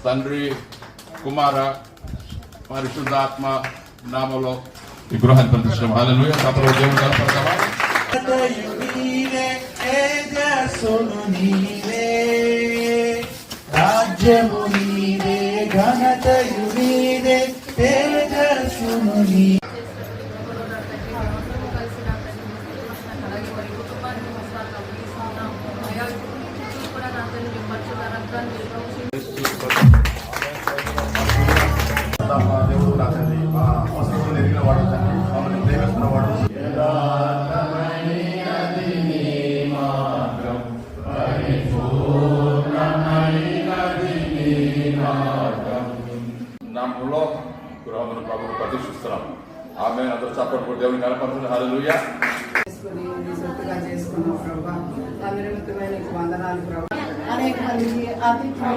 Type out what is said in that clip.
తండ్రి కుమార పరిశుద్ధాత్మ నామములో ఈ గృహాన్ని ప్రతిష్ఠించడం. హల్లెలూయా. తప్పకుండా దేవుని కనపడతావా? రాజ్యము నీవే, ఘనతయు నీవే, తేజస్సును నీవే. దేవుడు నా తండ్రి, మా అవసరం ఎరిగిన వాడు తండ్రి, మమ్మల్ని ప్రేమిస్తున్న వాడు. నామంలో గృహమును ప్రభువు ప్రతిష్ఠిస్తున్నాం. ఆమె అందరూ చప్పట్లు దేవుని కనపడుతుంది. హల్లెలూయా. చేసుకున్నాం ప్రభా, అనిర్మితమైన వందనాలు ప్రభా. అనేక మందికి ఆతిథ్యం